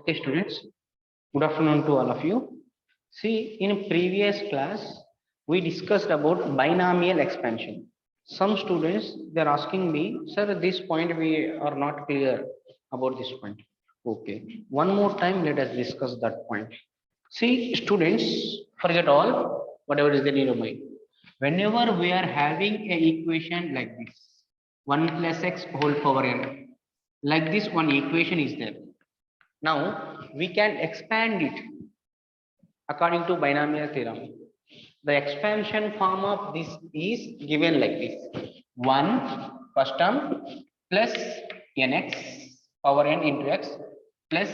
Okay, students, good afternoon to all of you. See, in previous class, we discussed about binomial expansion. Some students, they're asking me, sir, this point we are not clear about this point. Okay, one more time, let us discuss that point. See, students, forget all, whatever is there in your mind. Whenever we are having an equation like this, 1 plus x whole power n, like this one equation is there. Now we can expand it according to binomial theorem. The expansion form of this is given like this: 1 first term plus nx power n into x plus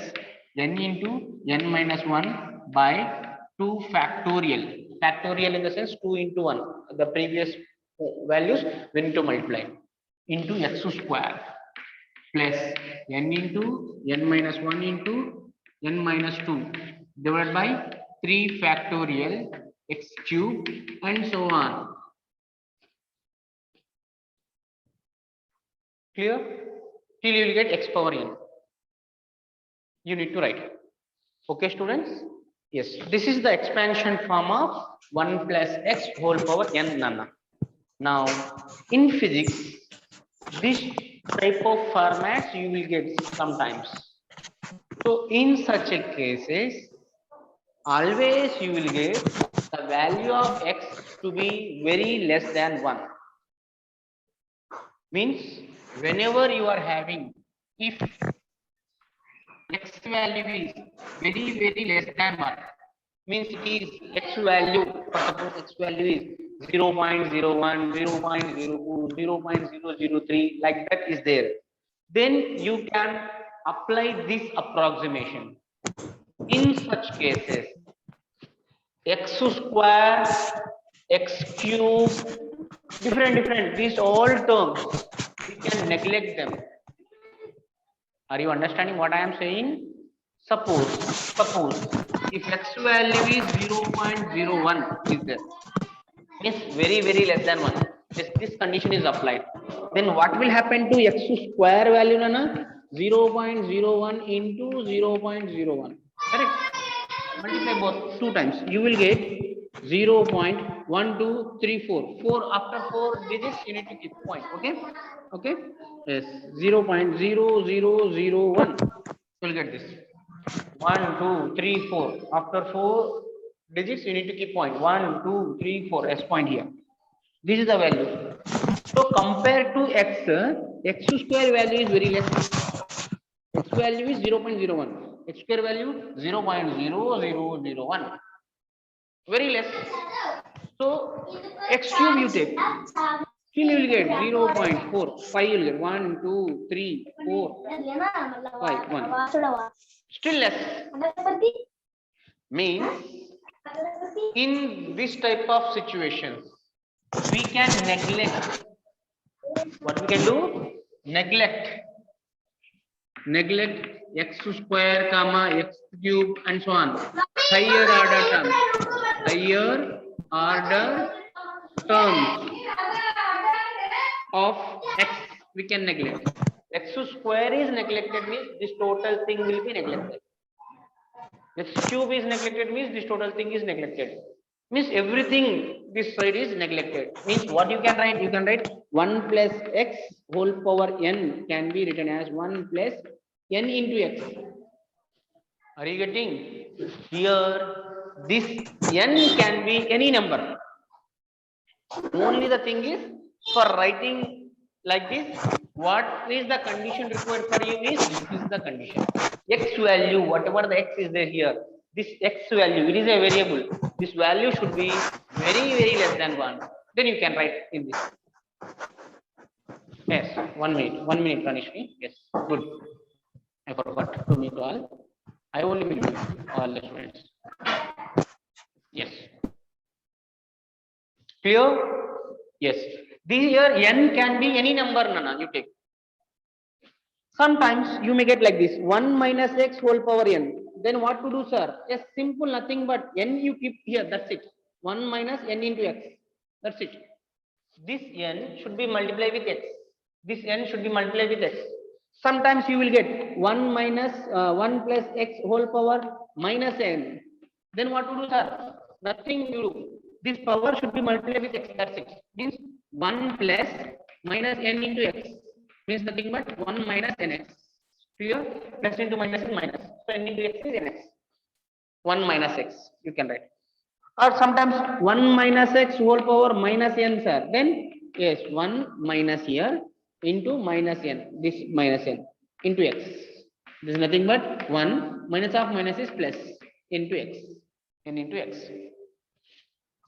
n into n minus 1 by 2 factorial. Factorial in the sense 2 into 1. The previous values we need to multiply into x square plus n into n minus 1 into n minus 2 divided by 3 factorial x cube and so on. Clear? Till you will get x power n. You need to write. Okay, students? Yes, this is the expansion form of 1 plus x whole power n nana. Now, in physics, this type of formats you will get sometimes. So in such a cases, always you will get the value of x to be very less than 1. Means whenever you are having, if x value is very less than 1, means it is x value, for suppose x value is 0.01, 0.02, 0.003, like that is there, then you can apply this approximation. In such cases, x square, x cube, different, these all terms, we can neglect them. Are you understanding what I am saying? Suppose if x value is 0.01 is there, means very less than 1, this condition is applied, then what will happen to x square value, nana? 0.01 into 0.01, correct? Multiply both 2 times, you will get 0.1234. 4 after 4 digits you need to keep point. Okay, yes, 0.0001. You'll get this 1 2 3 4. After 4 digits you need to keep point 1 2 3 4 s point here. This is the value. So compared to x square value is very less. X value is 0.01. X square value 0.0001. Very less. So x cube you take. Still you will get 0.4. 5 you will get 1, 2, 3, 4, 5, 1. Still less. Means in this type of situations, we can neglect. What we can do? Neglect x square comma x cube and so on. Higher order terms of x we can neglect. X square is neglected means this total thing will be neglected. X cube is neglected means this total thing is neglected. Means everything this side is neglected. Means what you can write? You can write 1 plus x whole power n can be written as 1 plus n into x. Are you getting? Here this n can be any number. Only the thing is, for writing like this, what is the condition required for you is this is the condition. X value, whatever the x is there here, this x value, it is a variable. This value should be very less than 1. Then you can write in this. Yes, 1 minute, Ranishni. Yes, good. I forgot to meet all. I only meet all the students. Yes. Clear? Yes. This here n can be any number, nana. You take. Sometimes you may get like this: 1 minus x whole power n. Then what to do, sir? Yes, simple, nothing but n you keep here. That's it. 1 minus n into x. That's it. This n should be multiplied with x. This n should be multiplied with x. Sometimes you will get 1 minus 1 plus x whole power minus n. Then what to do, sir? Nothing you do. This power should be multiplied with x. That's it. Means 1 plus minus n into x means nothing but 1 minus nx. Clear? Plus into minus is minus. So n into x is nx. 1 minus x you can write. Or sometimes 1 minus x whole power minus n, sir. Then yes, 1 minus here into minus n, this minus n into x. This is nothing but 1 minus of minus is plus into x, n into x.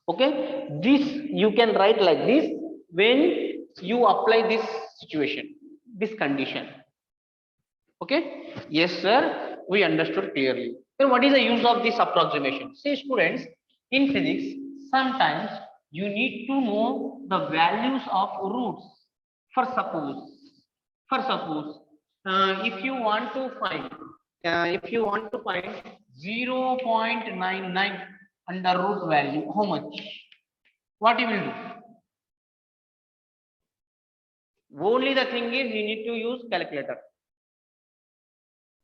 Okay, this you can write like this when you apply this situation, this condition. Okay, yes sir, we understood clearly. Then what is the use of this approximation? Say students, in physics sometimes you need to know the values of roots. For suppose if you want to find 0.99 under root value, how much? What you will do? Only the thing is you need to use calculator.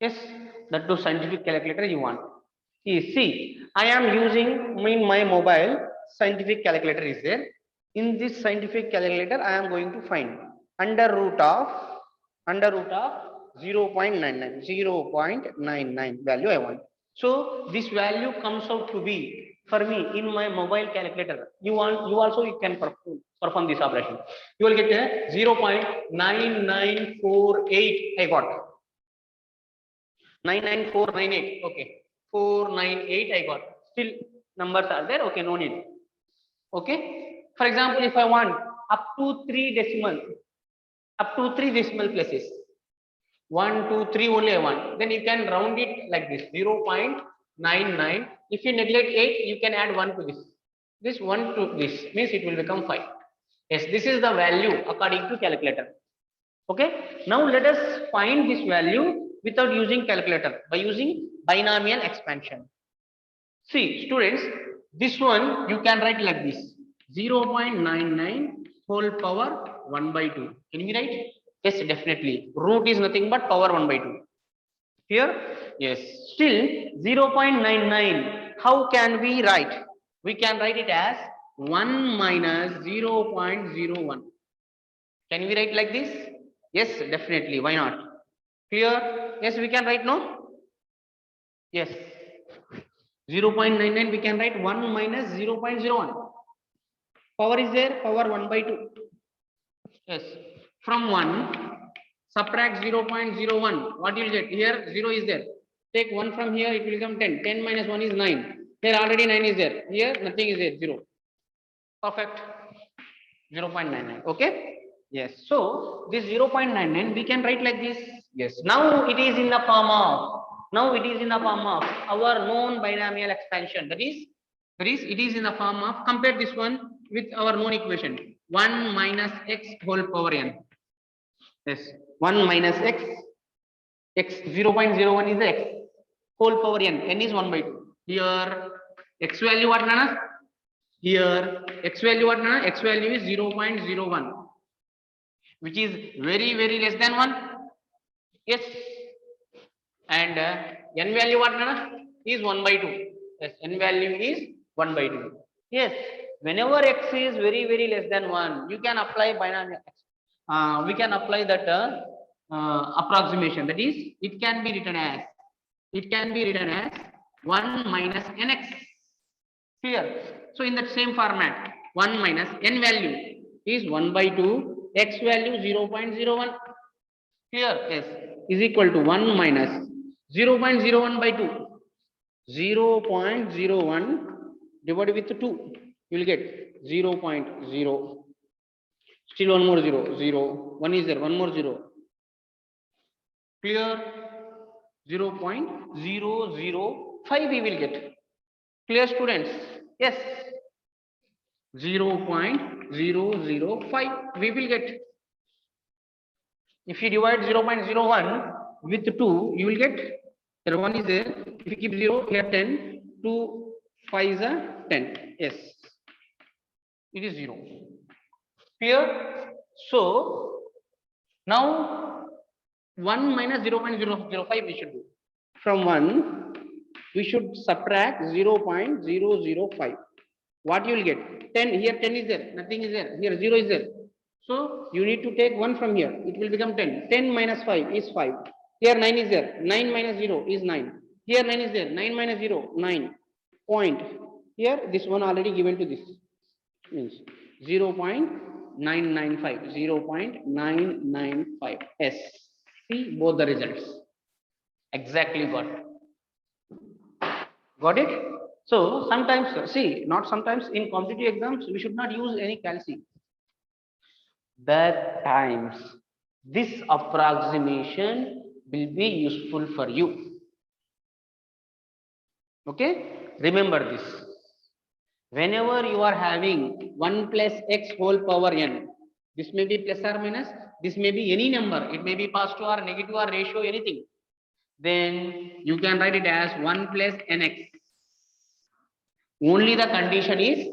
Yes, that to scientific calculator you want. See, I am using in my mobile scientific calculator is there. In this scientific calculator, I am going to find under root of 0.99 value I want. So this value comes out to be for me in my mobile calculator. You also you can perform this operation. You will get 0.9948. I got 99498. Okay, 498 I got. Still numbers are there. Okay, no need. Okay, for example, if I want up to 3 decimal places, 1 2 3 only I want, then you can round it like this, 0.99. If you neglect 8, you can add 1 to this 1 to this, means it will become 5. Yes, this is the value according to calculator. Okay, now let us find this value without using calculator, by using binomial expansion. See students, this one you can write like this, 0.99 whole power 1 by 2. Can we write? Yes, definitely. Root is nothing but power 1 by 2. Here, yes. Still 0.99. How can we write? We can write it as 1 minus 0.01. Can we write like this? Yes, definitely. Why not? Clear? Yes, we can write, no? Yes. 0.99 we can write 1 minus 0.01. Power is there, power 1 by 2. Yes. From 1, subtract 0.01. What you will get? Here 0 is there. Take 1 from here, it will become 10. 10 minus 1 is 9. Here already 9 is there. Here nothing is there, 0. Perfect. 0.99. Okay. Yes. So this 0.99 we can write like this. Yes. Now it is in the form of our known binomial expansion. That is it is in the form of, compare this one with our known equation, 1 minus x whole power n. Yes. 1 minus x 0.01 is the x whole power n. N is 1 by 2. Here x value what, Nana? Here x value what, Nana? X value is 0.01, which is very less than 1. Yes. And n value what, Nana? Is 1 by 2. Yes, n value is 1 by 2. Yes, whenever x is very less than 1, you can apply binomial. We can apply that approximation. That is, it can be written as 1 minus nx. Clear? So in that same format, 1 minus n value is 1 by 2, x value 0.01. Clear? Yes, is equal to 1 minus 0.01 by 2. 0.01 divided with 2, you will get 0.0. Still one more 0. 1 is there, one more 0. Clear? 0.005 we will get. Clear, students? Yes. 0.005 we will get. If you divide 0.01 with 2, you will get, there 1 is there. If you keep 0, here 10, 2 5 is a 10. Yes, it is 0. Clear? So now 1 minus 0.005 we should do. From 1, we should subtract 0.005. What you will get? 10. Here 10 is there. Nothing is there. Here 0 is there. So you need to take 1 from here. It will become 10. 10 minus 5 is 5. Here 9 is there. 9 minus 0 is 9. Here 9 is there. 9 minus 0, 9. Point. Here this one already given to this. Means 0.995. 0.995. S. See both the results. Exactly got it. So sometimes, see, not sometimes, in competitive exams we should not use any calci. That times this approximation will be useful for you. Okay, remember this. Whenever you are having 1 plus x whole power n, this may be plus or minus, this may be any number, it may be positive or negative or ratio, anything, then you can write it as 1 plus nx. Only the condition is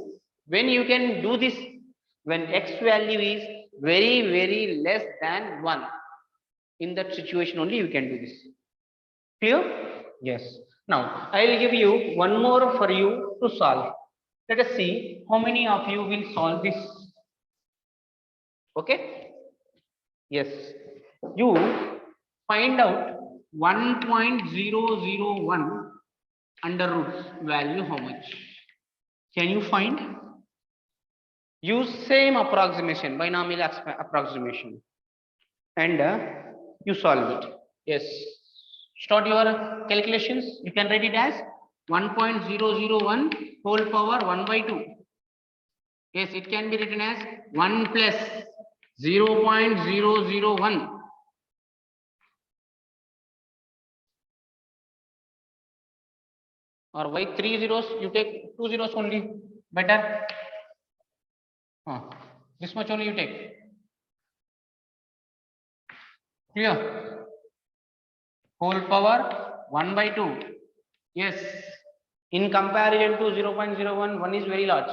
when you can do this, when x value is very less than 1. In that situation only you can do this. Clear? Yes. Now I will give you one more for you to solve. Let us see how many of you will solve this. Okay? Yes. You find out 1.001 under root value how much? Can you find? Use same approximation, binomial approximation, and you solve it. Yes. Start your calculations. You can write it as 1.001 whole power 1 by 2. Yes, it can be written as 1 plus 0.001. Or why 3 zeros? You take 2 zeros only. Better. This much only you take. Clear? Whole power 1 by 2. Yes. In comparison to 0.01, 1 is very large.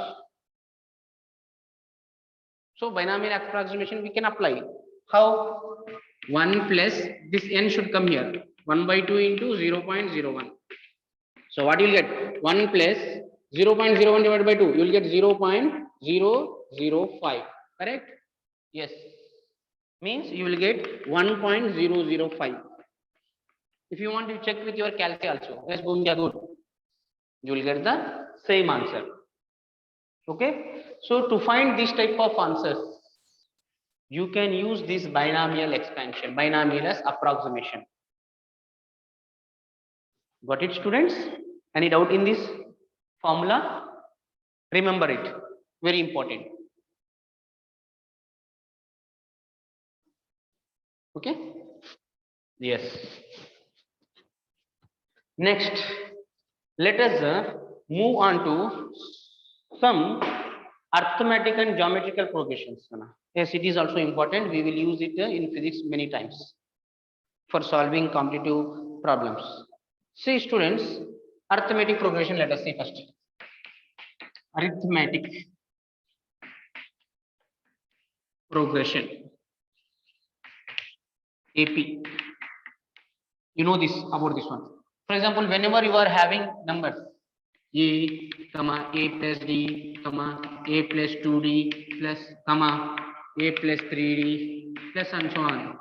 So binomial approximation we can apply. How? 1 plus this n should come here. 1 by 2 into 0.01. So what you will get? 1 plus 0.01 divided by 2. You will get 0.005. Correct? Yes. Means you will get 1.005. If you want to check with your calc also, yes, good. You will get the same answer. Okay. So to find this type of answers, you can use this binomial expansion, binomial approximation. Got it, students? Any doubt in this formula? Remember it. Very important. Okay. Yes. Next, let us move on to some arithmetic and geometrical progressions. Yes, it is also important. We will use it in physics many times for solving competitive problems. See, students, arithmetic progression. Let us see first. Arithmetic progression. AP. You know this about this one. For example, whenever you are having numbers a, comma a plus d, comma a plus 2d plus, comma a plus 3d plus and so on,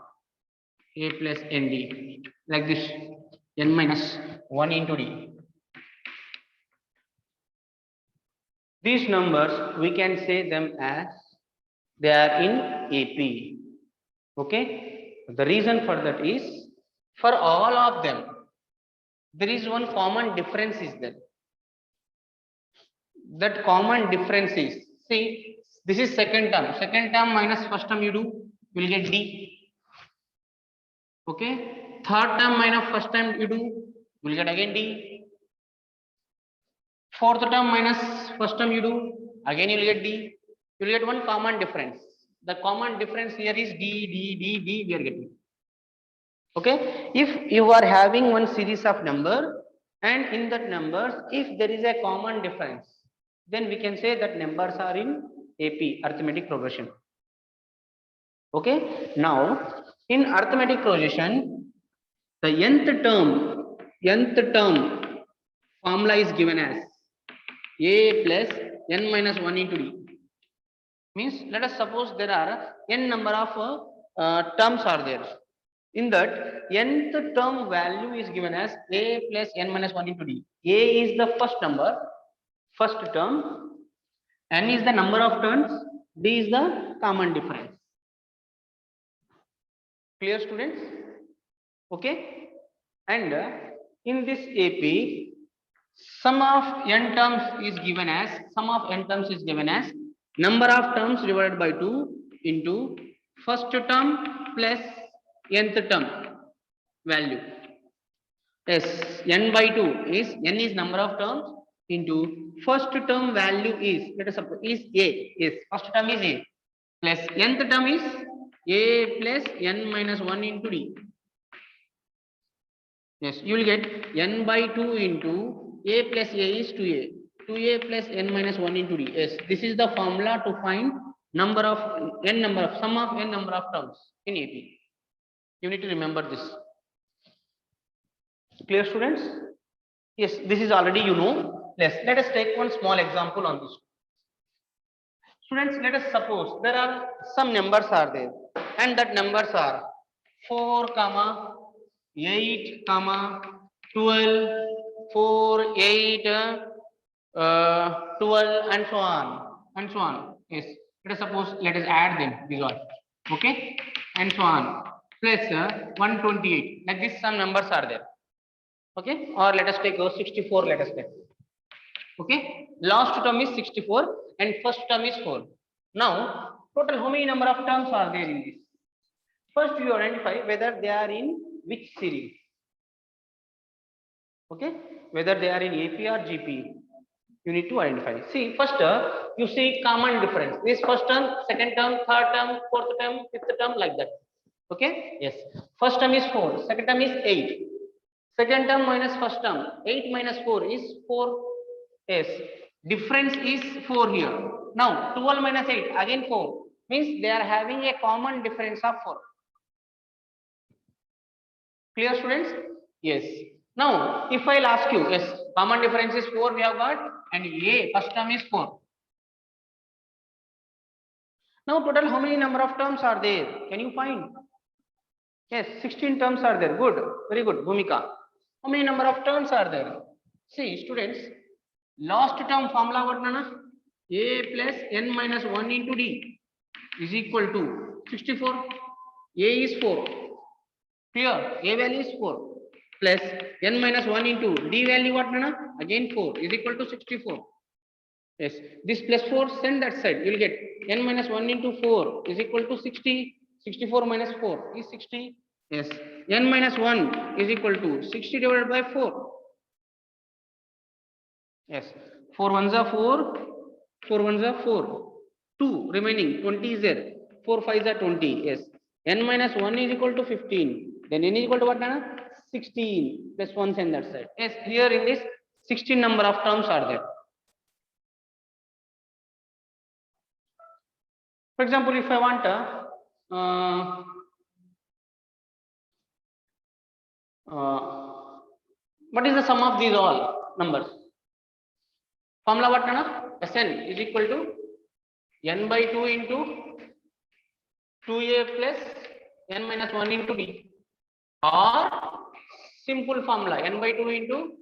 a plus nd, like this, n minus 1 into d. These numbers we can say them as they are in AP. Okay. The reason for that is for all of them there is one common difference is there. That common difference is, see, this is second term. Second term minus first term you do, you will get D. Okay. Third term minus first term you do, you will get again D. Fourth term minus first term you do, again you will get D. You will get one common difference. The common difference here is D we are getting. Okay. If you are having one series of number and in that numbers, if there is a common difference, then we can say that numbers are in AP, arithmetic progression. Okay. Now In arithmetic progression, the nth term formula is given as a plus n minus 1 into d. Means let us suppose there are n number of terms are there. In that, nth term value is given as a plus n minus 1 into d. A is the first term, n is the number of terms, d is the common difference. Clear, students? Okay. And in this AP, sum of n terms is given as number of terms divided by 2 into first term plus nth term value. Yes, n by 2 is n is number of terms into first term value is, let us suppose, is a. Yes, first term is a plus nth term is a plus n minus 1 into d. Yes, you will get n by 2 into a plus a is 2a. 2a plus n minus 1 into d. Yes, this is the formula to find sum of n number of terms in AP. You need to remember this. Clear, students? Yes, this is already you know. Yes, let us take one small example on this. Students, let us suppose there are some numbers are there, and that numbers are 4, 8, 12, 4, 8, 12, and so on. Yes, let us suppose, let us add them, these all. Okay, and so on. Plus 128. Like this, some numbers are there. Okay, or let us take 64. Let us take. Okay, last term is 64 and first term is 4. Now, total how many number of terms are there in this? First, you identify whether they are in which series. Okay, whether they are in AP or GP. You need to identify. See, first you see common difference. This first term, second term, third term, fourth term, fifth term, like that. Okay, yes. First term is 4, second term is 8. Second term minus first term, 8 minus 4 is 4. Yes, difference is 4 here. Now 12 minus 8 again 4, means they are having a common difference of 4. Clear, students? Yes. Now if I'll ask you, yes, common difference is 4 we have got, and a first term is 4. Now total how many number of terms are there? Can you find? Yes, 16 terms are there. Good, very good, Bhumika. How many number of terms are there? See, students, last term formula what nana? A plus n minus 1 into d is equal to 64. A is 4. Clear? A value is 4 plus n minus 1 into d value what nana? Again 4 is equal to 64. Yes, this plus 4 send that side. You will get n minus 1 into 4 is equal to 60. 64 minus 4 is 60. Yes, n minus 1 is equal to 60 divided by 4. Yes, 4 ones are 4, 4 ones are 4. 2 remaining, 20 is there. 4 5s are 20. Yes, n minus 1 is equal to 15. Then n is equal to what? 16 plus 1 send that side. Yes, here in this 16 number of terms are there. For example, if I want what is the sum of these all numbers? Formula what nana? Sn is equal to n by 2 into 2a plus n minus 1 into d, or simple formula n by 2 into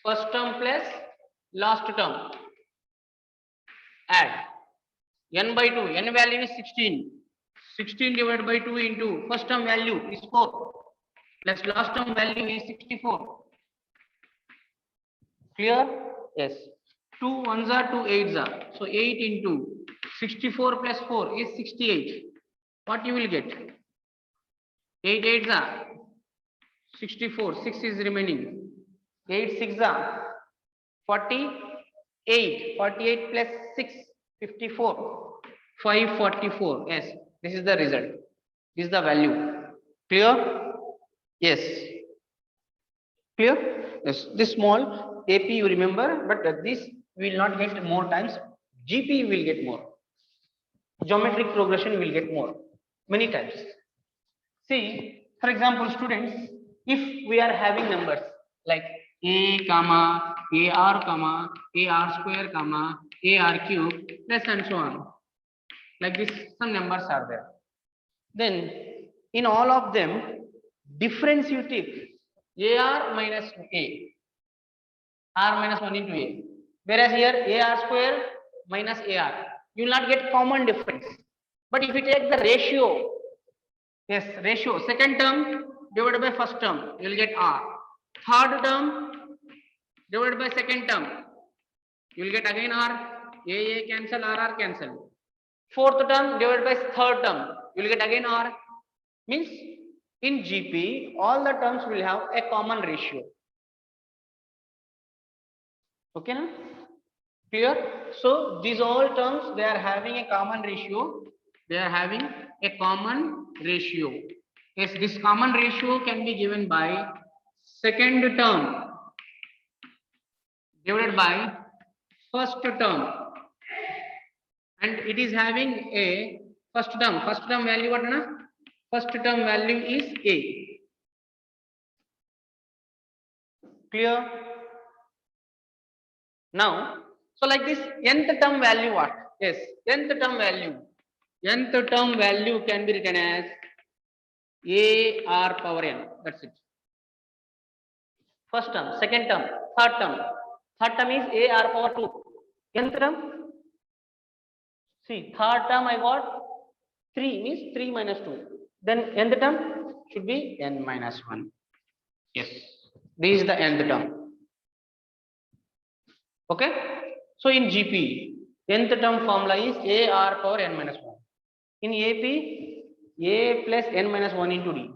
first term plus last term. Add n by 2, n value is 16. 16 divided by 2 into first term value is 4 plus last term value is 64. Clear? Yes. 2 ones are 2 8s are. So 8 into 64 plus 4 is 68. What you will get? 8 8s are 64. 6 is remaining. 8 6 are 48. 48 plus 6 54. 544. Yes. This is the result. This is the value. Clear? Yes. Clear? Yes. This small AP you remember, but this will not get more times. GP will get more. Geometric progression will get more. Many times. See, for example, students, if we are having numbers like a comma ar comma ar square comma ar cube plus and so on, like this, some numbers are there. Then in all of them, difference you take ar minus a, r minus 1 into a, whereas here ar square minus ar, you will not get common difference. But if you take the ratio, yes, ratio, second term divided by first term, you will get r. Third term divided by second term, you will get again r. A cancel, r cancel. Fourth term divided by third term, you will get again r. Means in GP, all the terms will have a common ratio. Okay, na? Clear? So these all terms, they are having a common ratio. They are having a common ratio. Yes, this common ratio can be given by second term divided by first term, and it is having a first term value. What na? First term value is a. Clear? Now, so like this, nth term value what? Yes, nth term value. Nth term value can be written as a r power n. That's it. First term, second term, third term. Third term is a r power 2. Nth term, see, third term I got 3, means 3 minus 2. Then nth term should be n minus 1. Yes, this is the nth term. Okay. So in GP, nth term formula is a r power n minus 1. In AP, a plus n minus 1 into d.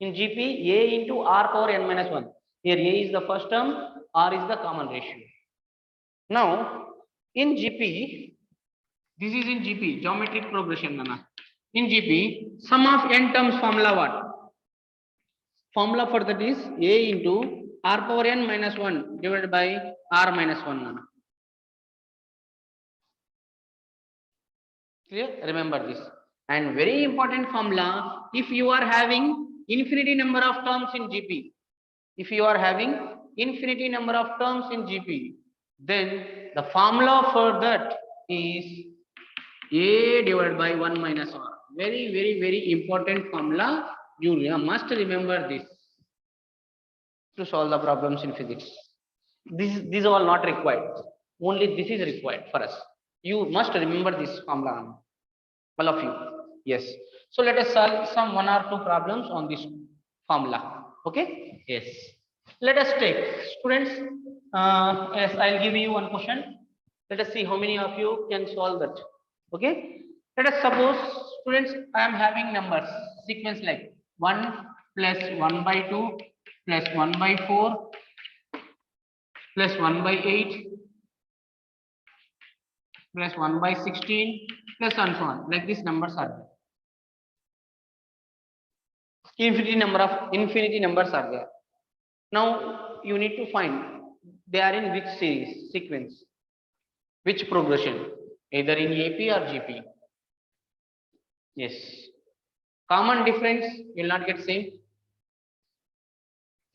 In GP, a into r power n minus 1. Here a is the first term, r is the common ratio. Now, in GP, this is in GP, geometric progression. Nana. In GP, sum of n terms formula what? Formula for that is a into r power n minus 1 divided by r minus 1. Nana. Clear? Remember this. And very important formula, if you are having infinity number of terms in GP, if you are having infinity number of terms in GP, then the formula for that is a divided by 1 minus r. Very, very, very important formula. You must remember this to solve the problems in physics. These are all not required. Only this is required for us. You must remember this formula, all of you. Yes. So let us solve some 1 or 2 problems on this formula. Okay. Yes. Let us take, students. Yes, I'll give you one question. Let us see how many of you can solve that. Okay. Let us suppose, students, I am having numbers sequence like 1 plus 1 by 2 plus 1 by 4 plus 1 by 8 plus 1 by 16 plus and so on. Like these numbers are there. Infinity numbers are there. Now you need to find they are in which series, sequence, which progression, either in AP or GP. Yes. Common difference will not get same.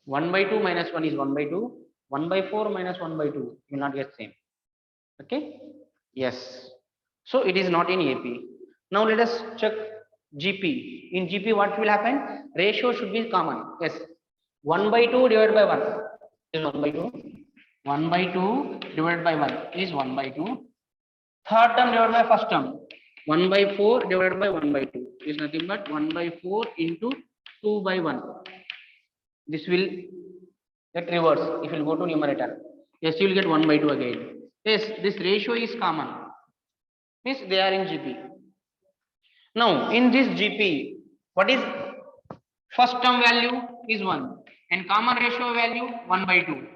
1 by 2 minus 1 is 1 by 2. 1 by 4 minus 1 by 2 will not get same. Okay. Yes. So it is not in AP. Now let us check GP. In GP, what will happen? Ratio should be common. Yes. 1 by 2 divided by 1 is 1 by 2. 1 by 2 divided by 1 is 1 by 2. Third term divided by first term. 1 by 4 divided by 1 by 2 is nothing but 1 by 4 into 2 by 1. This will get reverse if you go to numerator. Yes, you will get 1 by 2 again. Yes, this ratio is common. Means they are in GP. Now, in this GP, what is first term value is 1 and common ratio value 1 by 2.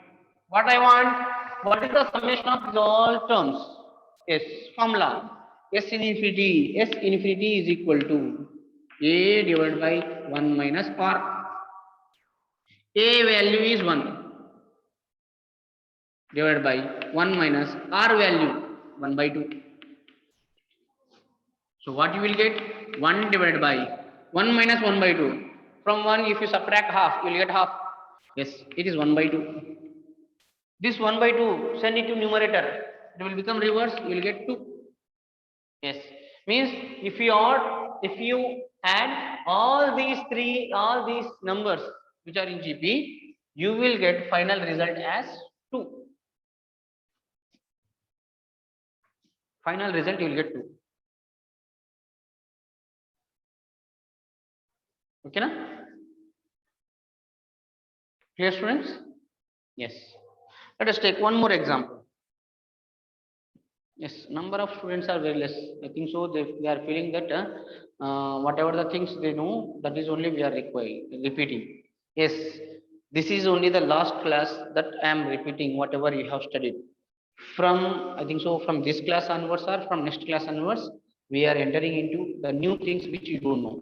What I want? What is the summation of all terms? Yes, formula. S infinity is equal to a divided by 1 minus r. A value is 1 divided by 1 minus r value 1 by 2. So what you will get? 1 divided by 1 minus 1 by 2. From 1, if you subtract half, you will get half. Yes, it is 1 by 2. This 1 by 2, send it to numerator. It will become reverse, you will get 2. Yes, means if you add all these numbers which are in GP, you will get final result as 2. Final result you will get 2. Okay, na? Clear, students? Yes. Let us take one more example. Yes, number of students are very less. I think so. They are feeling that whatever the things they know, that is only we are repeating. Yes, this is only the last class that I am repeating whatever you have studied. From I think so. From this class onwards or from next class onwards, we are entering into the new things which you don't know.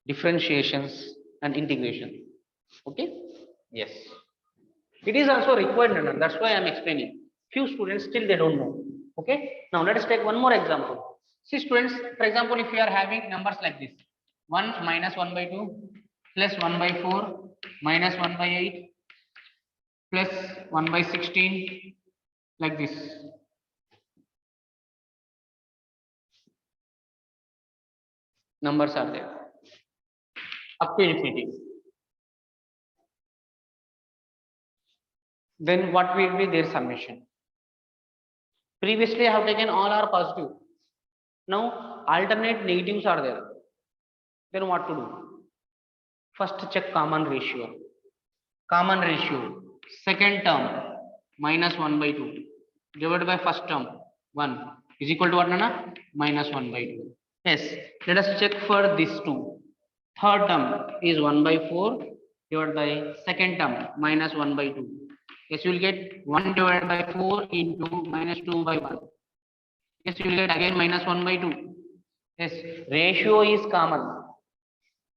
Differentiations and integration. Okay. Yes. It is also required. That's why I am explaining. Few students still they don't know. Okay. Now let us take one more example. See students, for example, if you are having numbers like this, 1 minus 1 by 2 plus 1 by 4 minus 1 by 8 plus 1 by 16 like this. Numbers are there up to infinity. Then what will be their summation? Previously I have taken all are positive. Now alternate negatives are there. Then what to do? First check common ratio. Common ratio. Second term minus 1 by 2 divided by first term 1 is equal to what, Nana? Minus 1 by 2. Yes. Let us check for this two. Third term is 1 by 4 divided by second term minus 1 by 2. Yes, you will get 1 divided by 4 into minus 2 by 1. Yes, you will get again minus 1 by 2. Yes, ratio is common.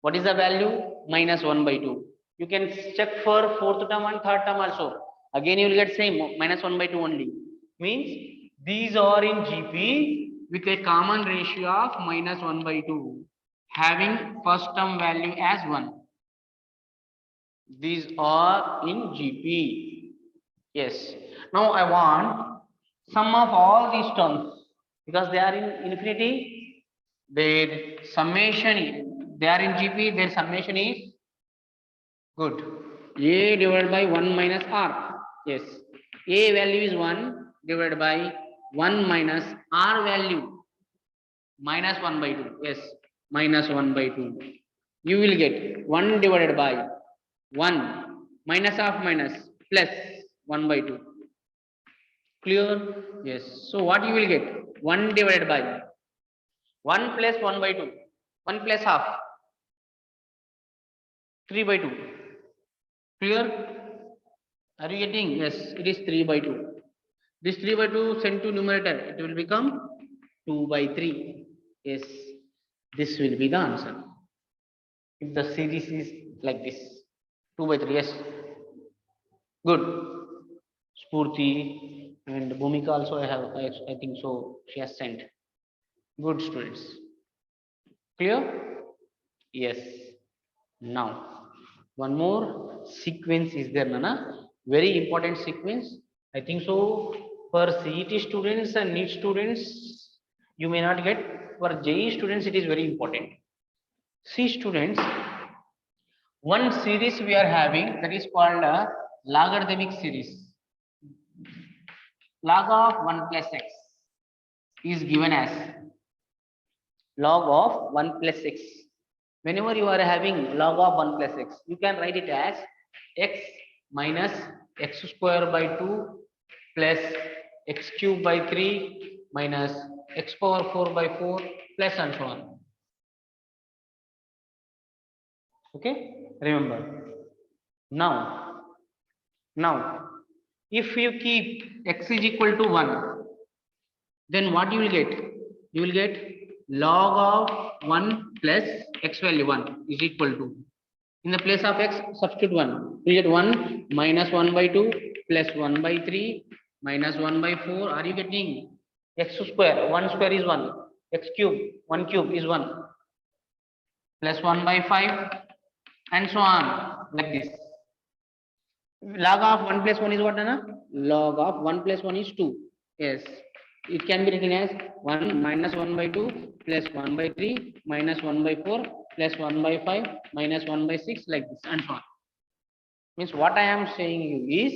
What is the value? Minus 1 by 2. You can check for fourth term and third term also. Again, you will get same minus 1 by 2 only. Means these are in GP with a common ratio of minus 1 by 2. Having first term value as 1. These are in GP. Yes. Now I want sum of all these terms because they are in infinity. Their summation, they are in GP, their summation is good. A divided by 1 minus R. Yes. A value is 1 divided by 1 minus R value minus 1 by 2. Yes. Minus 1 by 2. You will get 1 divided by 1 minus of minus plus 1 by 2. Clear? Yes. So what you will get? 1 divided by 1 plus 1 by 2. 1 plus half. 3 by 2. Clear? Are you getting? Yes, it is 3 by 2. This 3 by 2 sent to numerator. It will become 2 by 3. Yes, this will be the answer. If the series is like this. 2 by 3, yes. Good. Spurti and Bhumika also I think so she has sent. Good students. Clear? Yes. Now, one more sequence is there, Nana. Very important sequence. I think so for CET students and NEET students, you may not get. For JEE students, it is very important. See students, one series we are having that is called a logarithmic series. Log of 1 plus x is given as log of 1 plus x. Whenever you are having log of 1 plus x, you can write it as x minus x square by 2 plus x cube by 3 minus x power 4 by 4 plus and so on. Okay, remember. Now, if you keep x is equal to 1, then what you will get? You will get log of 1 plus x value 1 is equal to, in the place of x, substitute 1. You get 1 minus 1 by 2 plus 1 by 3 minus 1 by 4. Are you getting? X square, 1 square is 1. X cube, 1 cube is 1. plus 1 by 5 and so on like this. Log of 1 plus 1 is what, Anna? Log of 1 plus 1 is 2. Yes. It can be written as 1 minus 1 by 2 plus 1 by 3 minus 1 by 4 plus 1 by 5 minus 1 by 6 like this and so on. Means what I am saying you is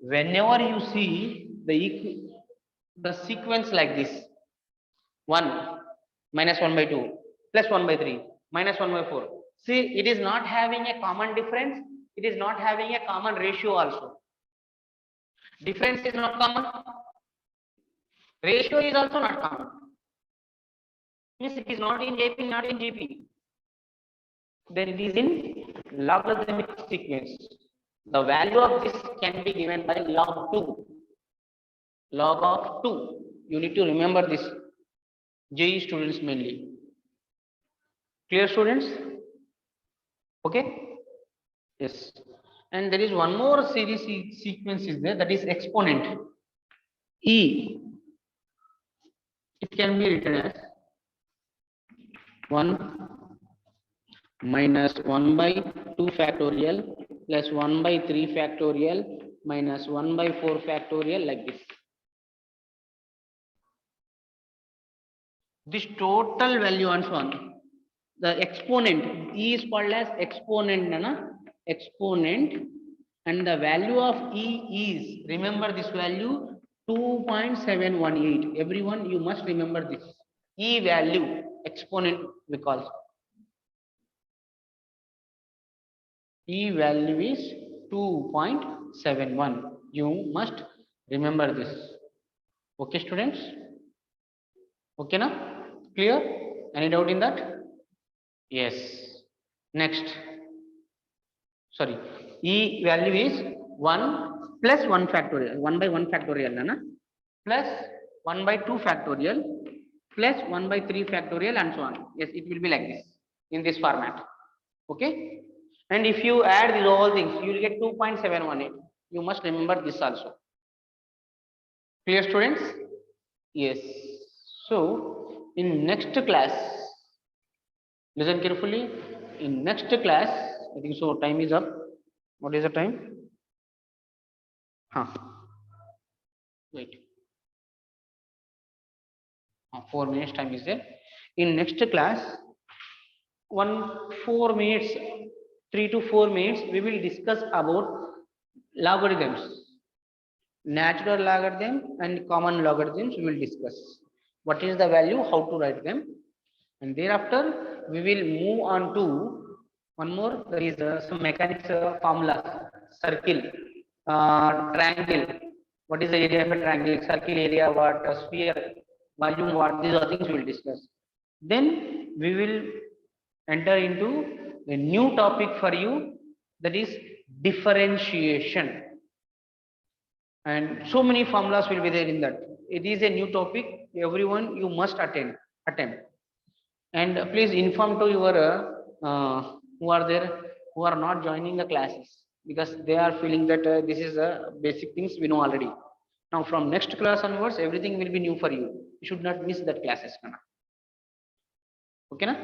whenever you see the sequence like this 1 minus 1 by 2 plus 1 by 3 minus 1 by 4. See, it is not having a common difference. It is not having a common ratio also. Difference is not common. Ratio is also not common. Means it is not in JP, not in GP. Then it is in logarithmic sequence. The value of this can be given by log 2. Log of 2. You need to remember this. JE students mainly. Clear, students? Okay. Yes. And there is one more series sequence is there, that is exponent. E. It can be written as 1 minus 1 by 2 factorial plus 1 by 3 factorial minus 1 by 4 factorial like this. This total value and so on. The exponent, E is called as exponent, Nana. Exponent, and the value of E is, remember this value, 2.718. Everyone, you must remember this. E value, exponent we call. E value is 2.71. You must remember this. Okay, students? Okay, na? Clear? Any doubt in that? Yes. Next. Sorry. E value is 1 plus 1 factorial. 1 by 1 factorial, na? Plus 1 by 2 factorial plus 1 by 3 factorial and so on. Yes, it will be like this in this format. Okay. And if you add these all things, you will get 2.718. You must remember this also. Clear, students? Yes. So, in next class, listen carefully. In next class, I think so, time is up. What is the time? Wait. 4 minutes time is there. In next class, 4 minutes, 3 to 4 minutes, we will discuss about logarithms. Natural logarithm and common logarithms we will discuss. What is the value, how to write them, and thereafter we will move on to one more. There is some mechanics formula: circle, triangle. What is the area of a triangle? Circle area, what? Sphere, volume, what? These are things we will discuss. Then we will enter into a new topic for you, that is differentiation. And so many formulas will be there in that. It is a new topic. Everyone, you must attempt. And please inform to your who are there, who are not joining the classes, because they are feeling that this is basic things we know already. Now from next class onwards, everything will be new for you. You should not miss that classes. Okay, na?